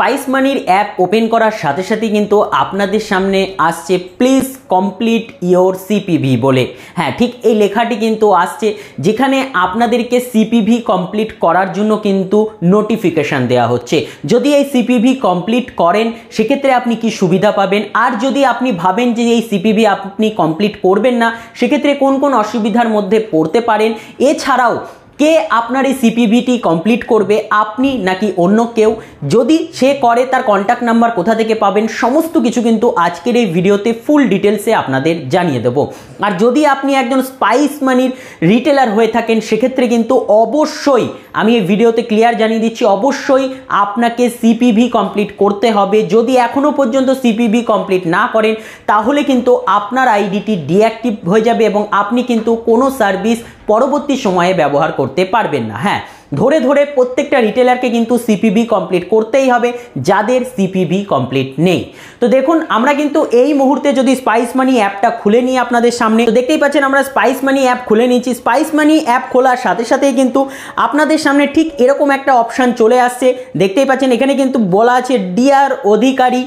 Spice মানির app open করার সাথে সাথে কিন্তু আপনাদের সামনে আসছে প্লিজ কমপ্লিট ইয়োর সিপিভি বলে। হ্যাঁ, ঠিক এই লেখাটি কিন্তু আসছে, যেখানে আপনাদেরকে সিপিভি কমপ্লিট করার জন্য কিন্তু নোটিফিকেশান দেওয়া হচ্ছে। যদি এই সিপিভি কমপ্লিট করেন সেক্ষেত্রে আপনি কি সুবিধা পাবেন, আর যদি আপনি ভাবেন যে এই সিপিভি আপনি কমপ্লিট করবেন না সেক্ষেত্রে কোন কোন অসুবিধার মধ্যে পড়তে পারেন, এছাড়াও কে আপনার এই সিপিভিটি কমপ্লিট করবে, আপনি নাকি অন্য কেউ, যদি সে করে তার কন্ট্যাক্ট নাম্বার কোথা থেকে পাবেন, সমস্ত কিছু কিন্তু আজকের এই ভিডিওতে ফুল ডিটেলসে আপনাদের জানিয়ে দেব। আর যদি আপনি একজন স্পাইস মানির রিটেলার হয়ে থাকেন সেক্ষেত্রে কিন্তু অবশ্যই আমি এই ভিডিওতে ক্লিয়ার জানিয়ে দিচ্ছি, অবশ্যই আপনাকে সিপিভি কমপ্লিট করতে হবে। যদি এখনো পর্যন্ত সিপিভি কমপ্লিট না করেন তাহলে কিন্তু আপনার আইডিটি ডিঅ্যাক্টিভ হয়ে যাবে এবং আপনি কিন্তু কোনো সার্ভিস পরবর্তী সময়ে ব্যবহার করতে পারবেন না। হ্যাঁ, ধরে ধরে প্রত্যেকটা রিটেলারকে কিন্তু সিপিভি কমপ্লিট করতেই হবে যাদের সিপিভি কমপ্লিট নেই। তো দেখুন, আমরা কিন্তু এই মুহূর্তে যদি স্পাইস মানি অ্যাপটা খুলে নিই আপনাদের সামনে, তো দেখতেই পাচ্ছেন আমরা স্পাইস মানি অ্যাপ খুলে নিয়েছি। স্পাইস মানি অ্যাপ খোলার সাথে সাথেই কিন্তু আপনাদের সামনে ঠিক এরকম একটা অপশান চলে আসছে। দেখতেই পাচ্ছেন এখানে কিন্তু বলা আছে dear Adhikari,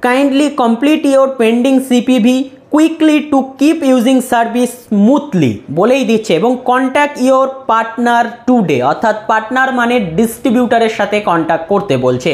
kindly complete your pending CPV quickly to keep using service smoothly বলেই দিচ্ছে, এবং কন্ট্যাক্ট ইয়োর পার্টনার টুডে, অর্থাৎ পার্টনার মানে ডিস্ট্রিবিউটারের সাথে কন্ট্যাক্ট করতে বলছে।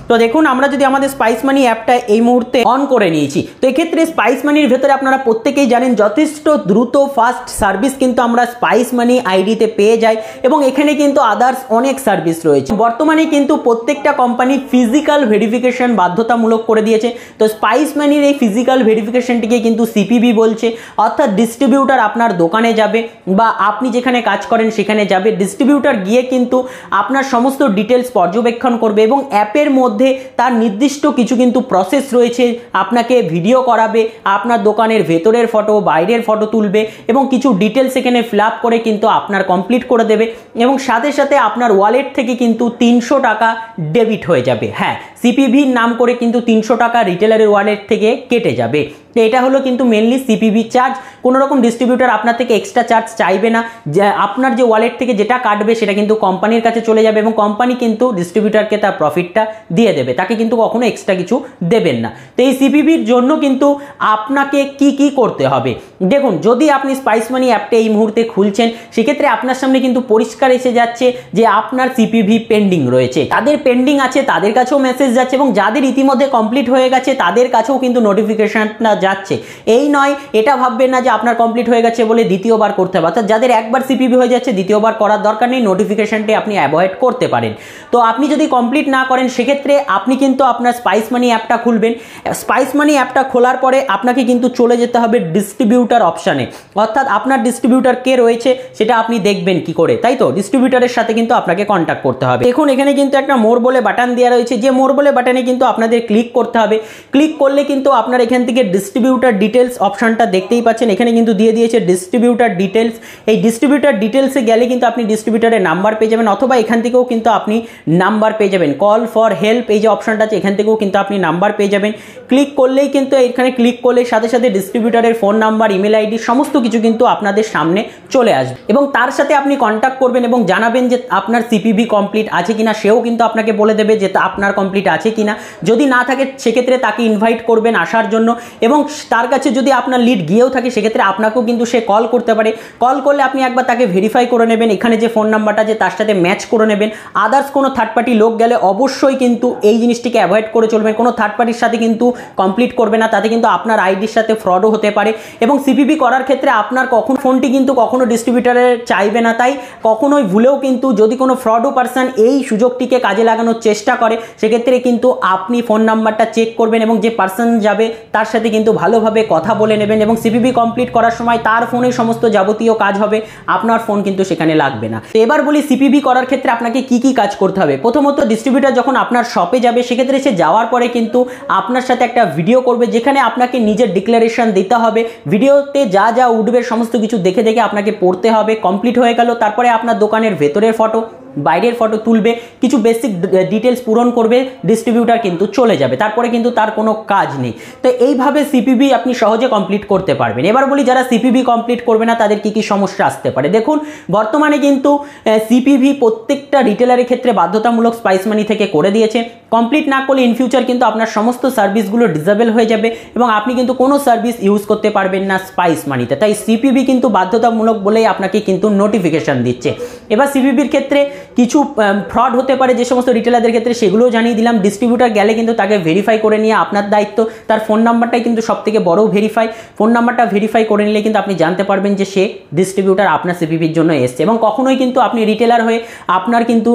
তো দেখুন, আমরা যদি আমাদের স্পাইস মানি অ্যাপটা এই মুহূর্তে অন করে নিয়েছি, তো এক্ষেত্রে স্পাইস মানির ভেতরে আপনারা প্রত্যেকেই জানেন যথেষ্ট দ্রুত ফাস্ট সার্ভিস কিন্তু আমরা স্পাইস মানি আইডিতে পেয়ে যাই, এবং এখানে কিন্তু আদার্স অনেক সার্ভিস রয়েছে। বর্তমানে কিন্তু প্রত্যেকটা কোম্পানি ফিজিক্যাল ভেরিফিকেশন বাধ্যতামূলক করে দিয়েছে। তো স্পাইস মানির এই ফিজিক্যাল ভেরিফিকেশনটিকে কিন্তু সিপিভি বলছে, অর্থাৎ ডিস্ট্রিবিউটার আপনার দোকানে যাবে বা আপনি যেখানে কাজ করেন সেখানে যাবে, ডিস্ট্রিবিউটার গিয়ে কিন্তু আপনার সমস্ত ডিটেলস পর্যবেক্ষণ করবে এবং অ্যাপের মধ্যে তার নির্দিষ্ট কিছু কিন্তু প্রসেস রয়েছে। আপনাকে ভিডিও করাবে, আপনার দোকানের ভেতরের ফটো বাইরের ফটো তুলবে এবং কিছু ডিটেলস এখানে ফিল আপ করে কিন্তু আপনার কমপ্লিট করে দেবে, এবং সাথে সাথে আপনার ওয়ালেট থেকে কিন্তু 300 টাকা ডেবিট হয়ে যাবে। হ্যাঁ, সিপিভির নাম করে কিন্তু 300 টাকা রিটেলারের ওয়ালেট থেকে কেটে যাবে। তো এটা হলো কিন্তু মেনলি সিপিভি চার্জ। কোনো রকম ডিস্ট্রিবিউটার আপনার থেকে এক্সট্রা চার্জ চাইবে না, যে আপনার যে ওয়ালেট থেকে যেটা কাটবে সেটা কিন্তু কোম্পানির কাছে চলে যাবে এবং কোম্পানি কিন্তু ডিস্ট্রিবিউটারকে তার প্রফিটটা দিয়ে দেবে, তাকে কিন্তু কখনো এক্সট্রা কিছু দেবেন না। তো এই সিপিভির জন্য কিন্তু আপনাকে কি কি করতে হবে দেখুন, যদি আপনি স্পাইস মানি অ্যাপটা এই মুহূর্তে খুলছেন সেক্ষেত্রে আপনার সামনে কিন্তু পরিষ্কার এসে যাচ্ছে যে আপনার সিপিভি পেন্ডিং রয়েছে। তাদের পেন্ডিং আছে তাদের কাছেও মেসেজ যাচ্ছে, এবং যাদের ইতিমধ্যে কমপ্লিট হয়ে গেছে তাদের কাছেও কিন্তু নোটিফিকেশনটা যাচ্ছে। এই নয়, এটা ভাববেন না যে আপনার কমপ্লিট হয়ে গেছে বলে দ্বিতীয়বার করতে হবে, অর্থাৎ যাদের একবার সিপিভি হয়ে যাচ্ছে দ্বিতীয়বার করার দরকার নেই, নোটিফিকেশনটি আপনি অ্যাভয়েড করতে পারেন। তো আপনি যদি কমপ্লিট না করেন সেক্ষেত্রে আপনি কিন্তু আপনার স্পাইস মানি অ্যাপটা খুলবেন। স্পাইস মানি অ্যাপটা খোলার পরে আপনাকে কিন্তু চলে যেতে হবে ডিস্ট্রিবিউটার অপশানে, অর্থাৎ আপনার ডিস্ট্রিবিউটার কে রয়েছে সেটা আপনি দেখবেন কি করে, তাই তো ডিস্ট্রিবিউটারের সাথে কিন্তু আপনাকে কন্ট্যাক্ট করতে হবে। দেখুন, এখানে কিন্তু একটা মোর বলে বাটন দেওয়া রয়েছে, যে মোর বলে বাটনে কিন্তু আপনাদের ক্লিক করতে হবে। ক্লিক করলে কিন্তু আপনার এখান থেকে ডিস্ট্রিবিউটার ডিটেলস অপশনটা দেখতেই পাচ্ছেন, এখানে কিন্তু দিয়ে দিয়েছে ডিস্ট্রিবিউটার ডিটেলস। এই ডিস্ট্রিবিউটার ডিটেলসে গেলে কিন্তু আপনি ডিস্ট্রিবিউটারের নাম্বার পেয়ে যাবেন, অথবা এখান থেকেও কিন্তু আপনি নাম্বার পেয়ে যাবেন। কল ফর হেল্প এই যে অপশনটা আছে এখান থেকেও কিন্তু আপনি নাম্বার পেয়ে যাবেন। ক্লিক করলেই কিন্তু এখানে ক্লিক করলে সাথে সাথে ডিস্ট্রিবিউটারের ফোন নাম্বার, ইমেল আইডি সমস্ত কিছু কিন্তু আপনাদের সামনে চলে আসবে, এবং তার সাথে আপনি কন্ট্যাক্ট করবেন এবং জানাবেন যে আপনার সিপিভি কমপ্লিট আছে কিনা। সেও কিন্তু আপনাকে বলে দেবে যে আপনার কমপ্লিট আছে কিনা। যদি না থাকে সেক্ষেত্রে তাকে ইনভাইট করবেন আসার জন্য, এবং তার কাছে যদি আপনার লিড গিয়েও থাকে সেক্ষেত্রে আপনাকেও কিন্তু সে কল করতে পারে। কল করলে আপনি একবার তাকে ভেরিফাই করে নেবেন, এখানে যে ফোন নাম্বারটা আছে তার সাথে ম্যাচ করে নেবেন। আদার্স কোনো থার্ড পার্টি লোক গেলে অবশ্যই কিন্তু এই জিনিসটিকে অ্যাভয়েড করে চলবেন। কোনো থার্ড পার্টির সাথে কিন্তু কমপ্লিট করবে না, তাতে কিন্তু আপনার আইডির সাথে ফ্রডও হতে পারে। এবং সিপিভি করার ক্ষেত্রে আপনার ফোনটি কিন্তু কখনো ডিস্ট্রিবিউটারের চাইবে না, তাই কখনোই ভুলেও কিন্তু যদি কোনো ফ্রডও পারসন এই সুযোগটিকে কাজে লাগানোর চেষ্টা করে সেক্ষেত্রে কিন্তু আপনি ফোন নাম্বারটা চেক করবেন এবং যে পারসন যাবে তার সাথে কিন্তু ভালোভাবে কথা বলে নেবেন, এবং সিপিভি কমপ্লিট করার সময় তার ফোনে সমস্ত যাবতীয় কাজ হবে, আপনার ফোন কিন্তু সেখানে লাগবে না। তো এবার বলি সিপিভি করার ক্ষেত্রে আপনাকে কি কি কাজ করতে হবে। প্রথমত, ডিস্ট্রিবিউটার যখন আপনার শপে যাবে সেক্ষেত্রে সে যাওয়ার পরে কিন্তু আপনার সাথে একটা ভিডিও করবে, যেখানে আপনাকে নিজের ডিক্লারেশন দিতে হবে। ভিডিওতে যা যা উঠবে সমস্ত কিছু দেখে দেখে আপনাকে পড়তে হবে। কমপ্লিট হয়ে গেল, তারপরে আপনার দোকানের ভেতরের ফটো বাইরের ফটো তুলবে, কিছু বেসিক ডিটেলস পূরণ করবে, ডিস্ট্রিবিউটার কিন্তু চলে যাবে, তারপরে কিন্তু তার কোনো কাজ নেই। তো এইভাবে সিপিভি আপনি সহজে কমপ্লিট করতে পারবেন। এবার বলি যারা সিপিভি কমপ্লিট করবে না তাদের কি কি সমস্যা আসতে পারে। দেখুন, বর্তমানে কিন্তু সিপিভি প্রত্যেকটা রিটেলারের ক্ষেত্রে বাধ্যতামূলক স্পাইস মানি থেকে করে দিয়েছে। কমপ্লিট না করলে ইন ফিউচার কিন্তু আপনার সমস্ত সার্ভিসগুলো ডিসেবল হয়ে যাবে এবং আপনি কিন্তু কোনো সার্ভিস ইউজ করতে পারবেন না স্পাইস মানিতে। তাই সিপিবি কিন্তু বাধ্যতামূলক বলেই আপনাকে কিন্তু নোটিফিকেশান দিচ্ছে। এবার সিপিবির ক্ষেত্রে কিছু ফ্রড হতে পারে যে সমস্ত রিটেলারদের ক্ষেত্রে, সেগুলোও জানিয়ে দিলাম। ডিস্ট্রিবিউটার গেলে কিন্তু তাকে ভেরিফাই করে নিয়ে আপনার দায়িত্ব। তার ফোন নাম্বারটাই কিন্তু সবথেকে বড় ভেরিফাই। ফোন নাম্বারটা ভেরিফাই করে নিলে কিন্তু আপনি জানতে পারবেন যে সে ডিস্ট্রিবিউটার আপনার সিপিবির জন্য এসছে। এবং কখনোই কিন্তু আপনি রিটেলার হয়ে আপনার কিন্তু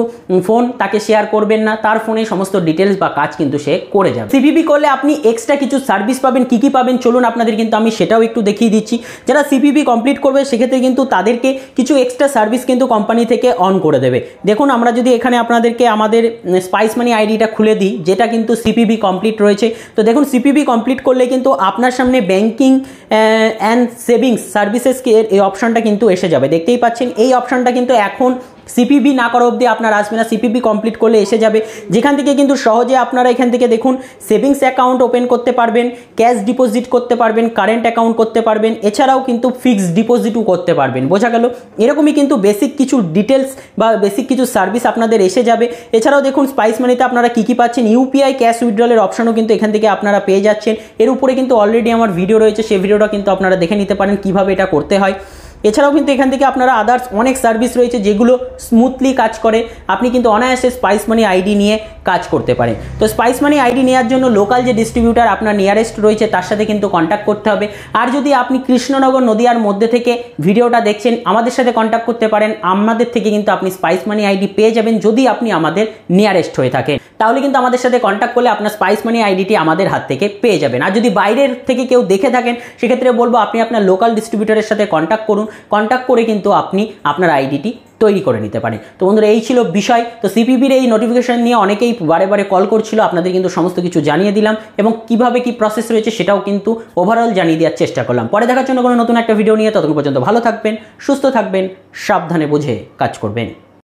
ফোন তাকে শেয়ার করবেন না, তার ফোনে সমস্ত ডিটেলস বা কাজ কিন্তু সে করে যাবে। সিপিবি করলে আপনি এক্সট্রা কিছু সার্ভিস পাবেন। কি কি পাবেন চলুন আপনাদের কিন্তু আমি সেটাও একটু দেখিয়ে দিচ্ছি। যারা সিপিবি কমপ্লিট করবে সেক্ষেত্রে কিন্তু তাদেরকে কিছু এক্সট্রা সার্ভিস কিন্তু কোম্পানি থেকে অন করে দেবে। দেখুন, আমরা যদি এখানে আপনাদেরকে আমাদের স্পাইস মানি আইডিটা খুলে দিই, যেটা কিন্তু সিপিবি কমপ্লিট রয়েছে, তো দেখুন সিপিবি কমপ্লিট করলে কিন্তু আপনার সামনে ব্যাংকিং অ্যান্ড সেভিংস সার্ভিসেস এই অপশনটা কিন্তু এসে যাবে। দেখতেই পাচ্ছেন এই অপশনটা কিন্তু এখন সিপিবি না করা অবধি আপনার আসবে না। সিপিবি কমপ্লিট করলে এসে যাবে, যেখান থেকে কিন্তু সহজে আপনারা এখান থেকে দেখুন সেভিংস অ্যাকাউন্ট ওপেন করতে পারবেন, ক্যাশ ডিপোজিট করতে পারবেন, কারেন্ট অ্যাকাউন্ট করতে পারবেন, এছাড়াও কিন্তু ফিক্সড ডিপোজিটও করতে পারবেন। বোঝা গেল? এরকমই কিন্তু বেসিক কিছু ডিটেলস বা বেসিক কিছু সার্ভিস আপনাদের এসে যাবে। এছাড়াও দেখুন স্পাইস মানিতে আপনারা কী কী পাচ্ছেন, ইউপিআই ক্যাশ উইথড্রলের অপশনও কিন্তু এখান থেকে আপনারা পেয়ে যাচ্ছেন। এর উপরে কিন্তু অলরেডি আমার ভিডিও রয়েছে, সেই ভিডিওটা কিন্তু আপনারা দেখে নিতে পারেন কীভাবে এটা করতে হয়। এছাড়াও কিন্তু এখান থেকে আপনারা আদার্স অনেক সার্ভিস রয়েছে যেগুলো স্মুথলি কাজ করে। আপনি কিন্তু অনায়াসে স্পাইস মানি আইডি নিয়ে কাজ করতে পারেন। তো স্পাইস মানি আইডি নেওয়ার জন্য লোকাল যে ডিস্ট্রিবিউটার আপনার নিয়ারেস্ট রয়েছে তার সাথে কিন্তু কন্ট্যাক্ট করতে হবে। আর যদি আপনি কৃষ্ণনগর নদিয়ার মধ্যে থেকে ভিডিওটা দেখছেন, আমাদের সাথে কন্ট্যাক্ট করতে পারেন। আমাদের থেকে কিন্তু আপনি স্পাইস মানি আইডি পেয়ে যাবেন যদি আপনি আমাদের নিয়ারেস্ট হয়ে থাকেন। তাহলে কিন্তু আমাদের সাথে কন্ট্যাক্ট করলে আপনার স্পাইস মানি আইডিটি আমাদের হাত থেকে পেয়ে যাবেন। আর যদি বাইরের থেকে কেউ দেখে থাকেন সেক্ষেত্রে বলবো আপনি আপনার লোকাল ডিস্ট্রিবিউটারের সাথে কন্ট্যাক্ট করুন। কন্ট্যাক্ট করে কিন্তু আপনি আপনার আইডিটি তৈরি করে নিতে পারেন। তো বন্ধুরা, এই ছিল বিষয়। তো সিপিবির এই নোটিফিকেশন নিয়ে অনেকেই বারে বারে কল করছিল, আপনাদের কিন্তু সমস্ত কিছু জানিয়ে দিলাম এবং কিভাবে কি প্রসেস রয়েছে সেটাও কিন্তু ওভারঅল জানিয়ে দেওয়ার চেষ্টা করলাম। পরে দেখার জন্য কোনো নতুন একটা ভিডিও নিয়ে, ততক্ষণ পর্যন্ত ভালো থাকবেন, সুস্থ থাকবেন, সাবধানে বুঝে কাজ করবেন।